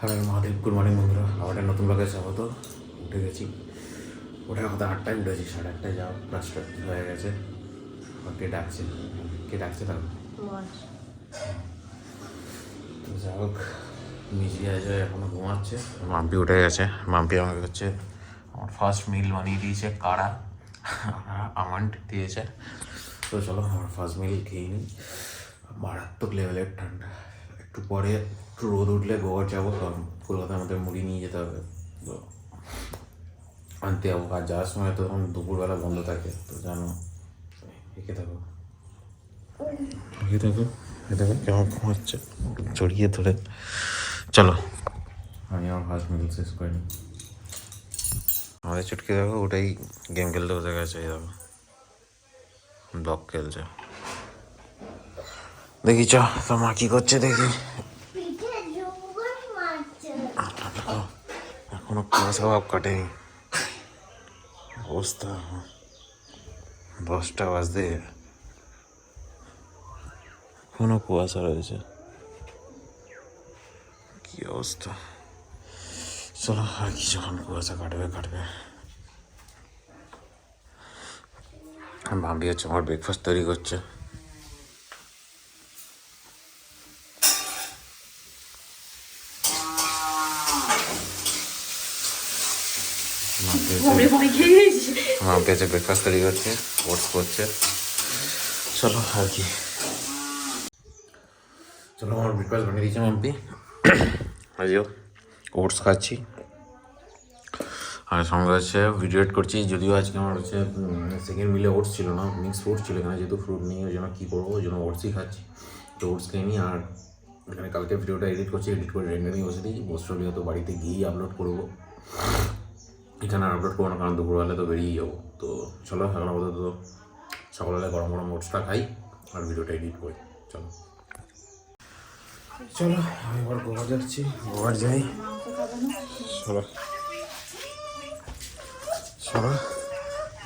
Hello Mahadev, good morning বন্ধুরা। আবার একটা নতুন ব্লগে স্বাগত। উঠে গেছি, ওঠার কথা 8টায় উঠেছি, 8:30টায় যাওয়া ক্লাসটা হয়ে গেছে। কে ডাকছে, কে ডাকছে তারপর তো যাই হোক, মিজিয়ে আছে এখনও ঘুমাচ্ছে। মাম্পি উঠে গেছে। মাম্পি আমাকে হচ্ছে আমার ফার্স্ট মিল বানিয়ে দিয়েছে, কাড়া আমন্ড দিয়েছে। তো চলো আমার ফার্স্ট মিল খেয়ে নিই। মারাত্মক লেভেলের ঠান্ডা। একটু পরে একটু রোদ উঠলে গোয়ার যাবো, কারণ কলকাতার মধ্যে মুড়ি নিয়ে যেতে হবে, তো আনতে যাবো। আর যাওয়ার সময় তো তখন দুপুরবেলা বন্ধ থাকে, তো জানো। এঁকে থাকো, এঁকে থাকো, এঁকে থাকো, কেমন ঘুমাচ্ছে জড়িয়ে ধরে। চলো আমি আমার ফার্স্ট মিল শেষ করে নিই। আমাদের চুটকি দেখো, ওটাই গেম খেলতে বসে গেছে। এই দেখো ব্লক খেলছে। দেখি চ তোর মা কি করছে দেখি। এখনো কুয়াশা ভাব কাটেনি, অবস্থা 10টা বাজতে এখনো কুয়াশা রয়েছে, কি অবস্থা। চলো আর কিছুক্ষণ কুয়াশা কাটবে। ভাবি হচ্ছে আমার ব্রেকফাস্ট তৈরি করছে। আমার পেয়েছে ব্রেকফাস্ট তৈরি করছে, ওটস করছে। চলো আর কি, চলো আমার ব্রেকফাস্ট বানিয়ে দিয়েছে মাম্পি। আজও ওটস খাচ্ছি, আর সঙ্গে হচ্ছে ভিডিও এডিট করছি। যদিও আজকে আমার হচ্ছে সেকেন্ড মিলে ওটস ছিল না, মিক্স ফ্রুট ছিল এখানে, যেহেতু ফ্রুট নিয়ে ওই জন্য কী করবো, ওই জন্য ওটসই খাচ্ছি। তো ওটস খেয়ে নিই। আর এখানে কালকে ভিডিওটা এডিট করছি, এডিট করে রেন্ডারিং বসে দিই। মোস্টলি তো বাড়িতে গিয়েই আপলোড করবো, এখানে আর আপলোড করবো না, কারণ দুপুরবেলা তো বেরিয়ে যাবো। তো চলো এখন আপাতত সকালবেলা গরম গরম ওটসটা খাই আর ভিডিওটা এডিট করি। চলো আমি এবার গোয়া যাচ্ছি, গোয়ার যাই। চলো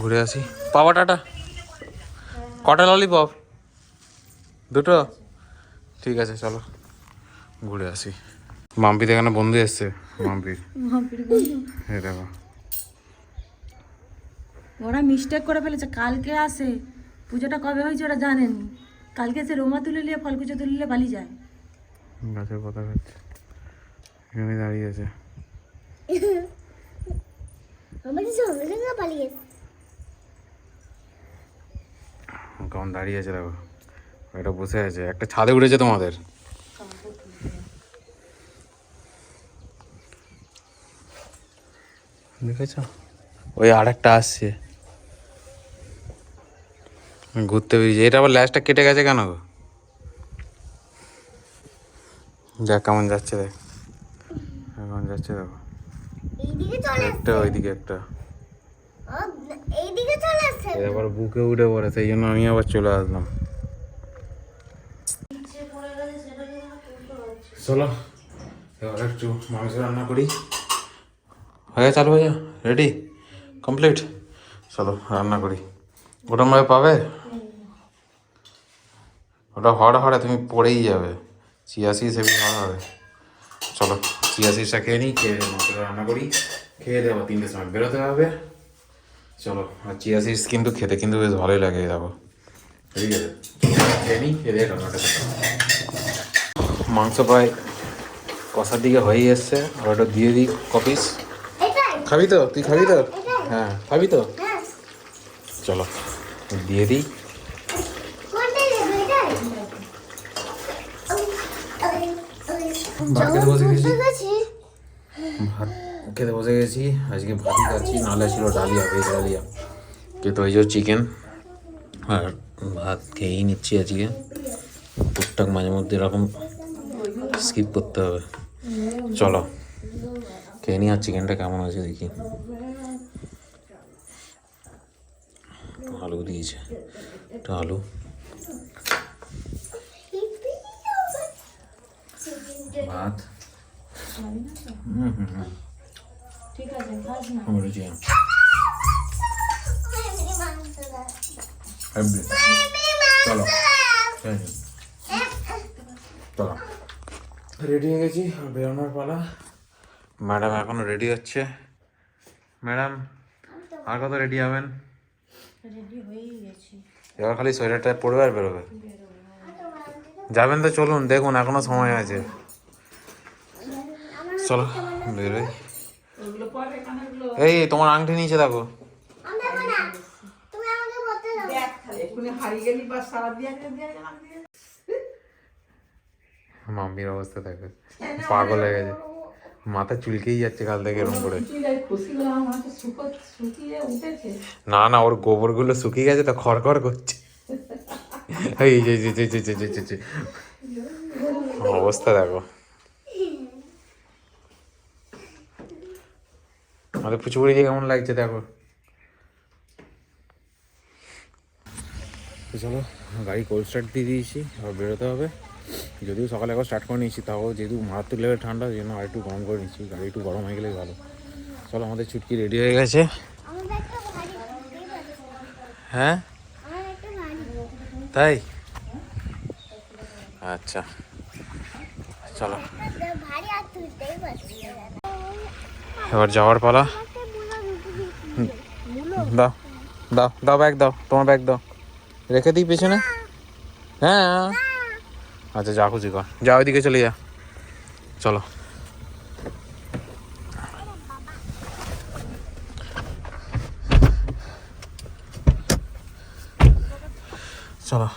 ঘুরে আসি। পাওয়া টাটা। কটা ললিপপ? 2টো? ঠিক আছে, চলো ঘুরে আসি। মাম্পিতে এখানে বন্ধু এসছে। মাম্পির এই দেখো, ওরা মিস্টেক করে ফেলেছে। কালকে আসে, পুজোটা কবে হয়েছে ওরা জানেনি। কালকে এসে রোমা তুলে নিয়ে ফলকুচো তুলে নিয়ে পালিয়ে যায়। গাছের কথা খাচ্ছে, এখানে দাঁড়িয়ে আছে। কেমন দাঁড়িয়ে আছে দেখো, এটা বসে আছে। একটা ছাদে উঠেছে তোমাদের, দেখেছ? ওই আর একটা আসছে, ঘুরতে বেরিয়েছে। এটা আবার ল্যাজটা কেটে গেছে কেন গো? দেখ কেমন যাচ্ছে, দেখ কেমন যাচ্ছে দেখো। একটা ওইদিকে একটা, এবার বুকে উঠে পড়ে, সেই জন্য আমি আবার চলে আসলাম। চলো এবার একটু মাংস রান্না করি। হয়ে চালু হয়ে যা, রেডি কমপ্লিট। চলো রান্না করি। ওটা মনে পাবে, ওটা হড়ে তুমি পড়েই যাবে। চিয়াশি সেবি হবে। চলো চিয়াশিসটা খেয়ে নিই, খেয়ে মাংসটা রান্না করি, খেয়ে দেবো। 3টের সময় বেরোতে হবে। চলো। আর চিয়াশিস কিন্তু খেতে কিন্তু বেশ ভালোই লাগে, দেখো। ঠিক আছে, খেয়ে নিই, খেয়ে দিয়ে রান্নাটা করতে হবে। মাংস প্রায় কষার দিকে হয়েই এসছে, আর ওটা দিয়ে দিই কপিস। খাবি তো? তুই খাবি তো? হ্যাঁ খাবি তো? চলো দিয়ে দিই। ভাত খেতে বসে গেছি, ভাত খেতে বসে গেছি। আজকে ভাতই খাচ্ছি, নাহলে ছিল ডালিয়া, ভেজ ডালিয়া। কিন্তু ওই যে চিকেন আর ভাত খেয়েই নিচ্ছি আজকে। টুকটাক মাঝে মধ্যে এরকম স্কিপ করতে হবে। চলো খেয়ে নিই। আর চিকেনটা কেমন আছে দেখি। আলু দিয়েছে, একটু আলু, ভাত। ঠিক আছে, খাস না। চলো চলো রেডি হয়ে গেছি, বেরোনোর পালা। ম্যাডাম এখনো রেডি হচ্ছে। ম্যাডাম আর কত রেডি হবেন? রেডি হয়েই গেছি। এবার খালি সোয়েটারটা পরবে আর বেরোবে। যাবেন তো চলুন, দেখুন এখনো সময় আছে। চলো বেরোই। এই তোমার আংটি নিচে দেখো। মাম্মির অবস্থা দেখো, পাগল হয়ে গেছে, মাথা চুলকেই যাচ্ছে কাল থেকে এরকম করে। না না, ওর গোবর গুলো শুকিয়ে গেছে তো খড়খড় করছে। এই যে অবস্থা দেখো। আমাদের পুচুপুরিকে কেমন লাগছে দেখো। তো চলো, গাড়ি কোল্ড স্টার্ট দিয়ে দিয়েছি, আবার বেরোতে হবে। যদিও সকালে একবার স্টার্ট করে নিয়েছি, তাও যেহেতু মারাত্মক লেভেল ঠান্ডা, ওই জন্য আর একটু গরম করে নিচ্ছি। গাড়ি একটু গরম হয়ে গেলেই ভালো। চলো, আমাদের ছুটকি রেডি হয়ে গেছে। হ্যাঁ তাই, আচ্ছা চলো এবার যাওয়ার পালা। দাও দাও দাও, ব্যাগ দাও, তোমার ব্যাগ দাও, রেখে দিই পেছনে। হ্যাঁ আচ্ছা, যা খুশি কর, যা ওইদিকে চলে যা। চলো চলো,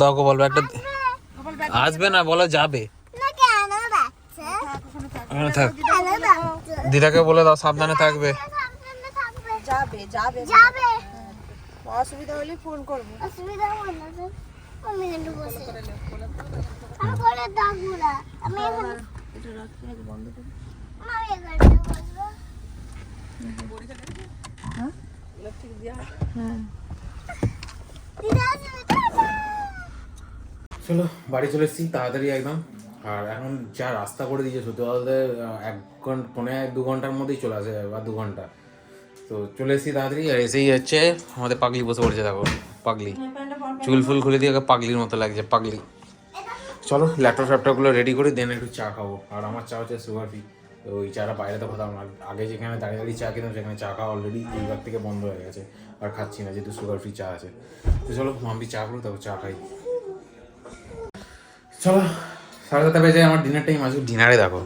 দাও গোপাল ব্যাগটা। আসবে না, বলো যাবে। এখানে থাক, দিদাকে বলে দাও সাবধানে থাকবে। যাবে যাবে যাবে, অসুবিধা হলে ফোন করবো। অসুবিধা হলে আমি একটু বসে আমি করে দাগুরা, আমি এটা রাখতে আগে বন্ধ করব। আমি এখানে বসবো। হ্যাঁ ইলেকট্রিক দিয়া। হ্যাঁ দিদা আসবে। চলো বাড়ি চলে এসেছি তাড়াতাড়ি একদম। আর এখন যা রাস্তা করে দিয়েছে সত্যি বলতে 1-2 ঘন্টার মধ্যেই চলে আসে, বা 2 ঘন্টা। তো চলে এসেছি তাড়াতাড়ি। আর এসেই হচ্ছে আমাদের পাগলি বসে পড়েছে দেখো, পাগলি চুল ফুল খুলে দিয়ে ওকে পাগলির মতো লাগছে, পাগলি। চলো ল্যাপটপ ফ্যাপটপগুলো রেডি করি, দেন একটু চা খাবো। আর আমার চা হচ্ছে সুগার ফ্রি, তো ওই চাটা বাইরে তো খেতাম না। আগে যেখানে দাঁড়িয়ে দাঁড়িয়ে চা খেতাম সেখানে চা খাওয়া অলরেডি এইবার থেকে বন্ধ হয়ে গেছে, আর খাচ্ছি না যেহেতু সুগার ফ্রি চা আছে। তো চলো মাম্পি চা করো, তারপর চা খাই। চলো 7:30 বেজে আমার ডিনার টাইম আছে। ডিনারে দেখো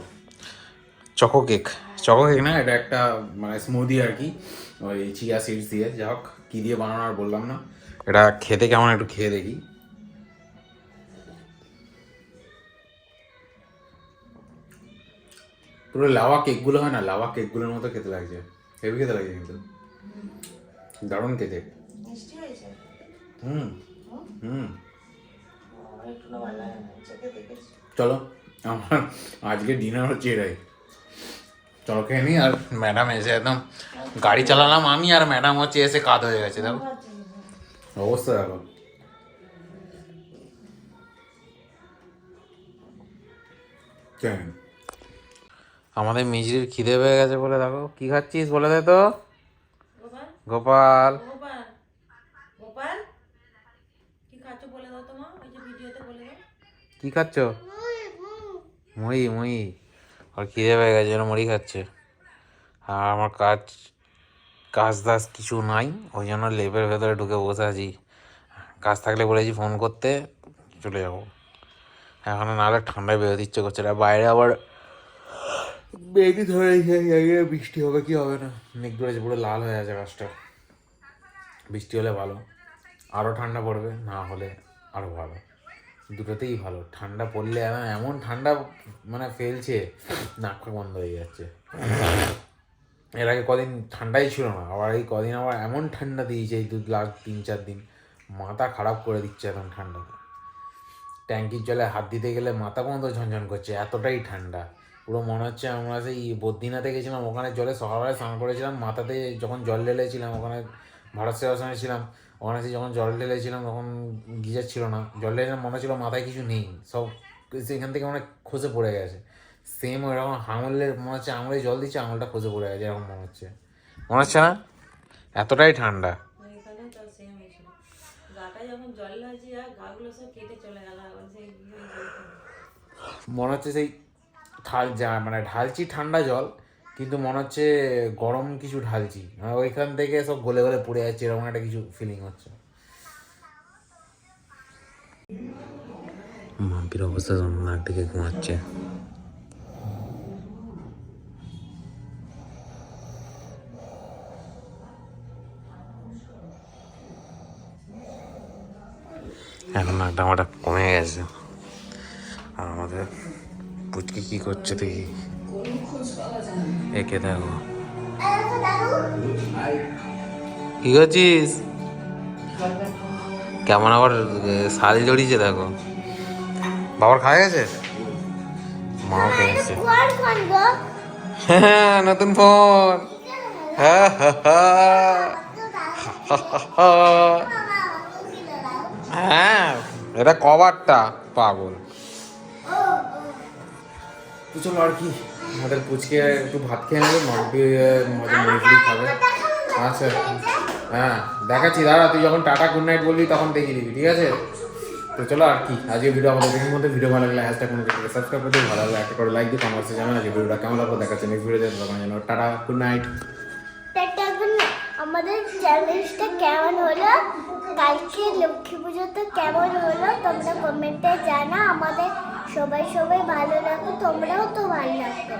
চকো কেক না, এটা একটা মানে স্মুদি আর কি, ওই চিয়া সিডস দিয়ে। যা হোক কী দিয়ে বানানো আর বললাম না। এটা খেতে কেমন একটু খেয়ে দেখি। পুরো লাওয়া কেকগুলো হয় না, লাওয়া কেকগুলোর মতো খেতে লাগছে, হেভি খেতে লাগছে কিন্তু, দারুণ খেতে। হুম হুম চলো আমার আজকে ডিনার হচ্ছে এটাই। চলো খেয়ে নিই। আর ম্যাডাম এসে একদম, গাড়ি চালালাম আমি আর ম্যাডাম হচ্ছে এসে কাত হয়ে গেছে দেখো, অবস্থা দেখো। আমাদের মিজরির খিদে পেয়ে গেছে বলে দেখো কি খাচ্ছিস বলে দে তো। গোপাল গোপাল কি খাচ্ছ বলে দাও তো মা, ওই যে ভিডিওতে বলে দাও কি খাচ্ছ? মুড়ি মুড়ি, আর খিদে পেয়ে গেছে যেন মুড়ি খাচ্ছে। আর আমার কাজ দাজ কিছু নাই, ওই জন্য লেপের ভেতরে ঢুকে বসে আছি। কাজ থাকলে বলেছি ফোন করতে, চলে যাবো। এখন নাহলে ঠান্ডায় বেরোতে ইচ্ছে করছে না। বাইরে আবার মেঘই ধরেছে, বৃষ্টি হবে কি হবে না, মেঘ ধরেছে পুরো লাল হয়ে আছে গাছটা। বৃষ্টি হলে ভালো, আরও ঠান্ডা পড়বে, না হলে আরও ভালো, দুটোতেই ভালো। ঠান্ডা পড়লে এমন ঠান্ডা মানে ফেলছে, নাক ফাঁক বন্ধ হয়ে যাচ্ছে। এর আগে কদিন ঠান্ডাই ছিল না, আবার এই কদিন আবার এমন ঠান্ডা দিয়েছে, এই 3-4 দিন মাথা খারাপ করে দিচ্ছে এখন ঠান্ডা। ট্যাঙ্কির জলে হাত দিতে গেলে মাথা পর্যন্ত ঝনঝন করছে, এতটাই ঠান্ডা। পুরো মনে হচ্ছে আমরা সেই বদ্রীনাথে গেছিলাম, ওখানে জলে সকালবেলায় স্নান করেছিলাম, মাথাতে যখন জল ঢেলেছিলাম ওখানে ভারত সেবাশ্রমে ছিলাম, ওখানে সেই যখন জল ঢেলেছিলাম তখন গিজার ছিল না, জল ঢেলেছিলাম মনে হচ্ছিলো মাথায় কিছু নেই, সব সেখান থেকে অনেক খসে পড়ে গেছে। সেম ওইরকম আঙুলের মনে হচ্ছে, আঙুলে জল দিচ্ছে আঙুলটা খসে পড়ে গেছে, এরকম মনে হচ্ছে না, এতটাই ঠান্ডা। মনে হচ্ছে সেই মানে ঢালছি ঠান্ডা জল, কিন্তু মনে হচ্ছে গরম কিছু ঢালছি, মানে ওইখান থেকে সব গলে গলে পড়ে যাচ্ছে, এরকম একটা কিছু ফিলিং হচ্ছে। মাম্পির অবস্থা নাক থেকে ঘুমাচ্ছে। এখন নাকটা আমারটা কমে গেছে। আর আমাদের পুচকি কি করছে দেখি, একে দেখো কি করছিস, কেমন আবার শাল জড়িয়েছে দেখো। বাবার খাওয়া গেছে, মাও খেয়েছে। হ্যাঁ নতুন ফোন। হ্যাঁ এটা কভারটা, পাগল। তো চলো আর কি, আমাদের পুচকে একটু ভাত খেয়ে নেবে, মাম্পি মুড়ি খাবে। আচ্ছা হ্যাঁ দেখাচ্ছি, দাঁড়া তুই যখন টাটা গুড নাইট বলবি তখন দেখিয়ে দিবি, ঠিক আছে? তো চলো আর কি, আজকে ভিডিও আমাদের দেখে মধ্যে ভিডিও ভালো লাগলে হ্যাশট্যাগ কোনো কিছু সাবস্ক্রাইব করতে, ভালো লাগলে একটা করে লাইক দিয়ে কমেন্টসে জানান যে ভিডিওটা কেমন লাগলো। দেখাচ্ছে নেক্সট ভিডিওতে, তখন জানো টাটা গুড নাইট। আমাদের চ্যালেঞ্জটা কেমন হলো, কালকে লক্ষ্মী পুজোতে কেমন হলো তোমরা কমেন্টে জানা। আমাদের সবাই ভালো লাগো, তোমরাও তো ভালো লাগবে।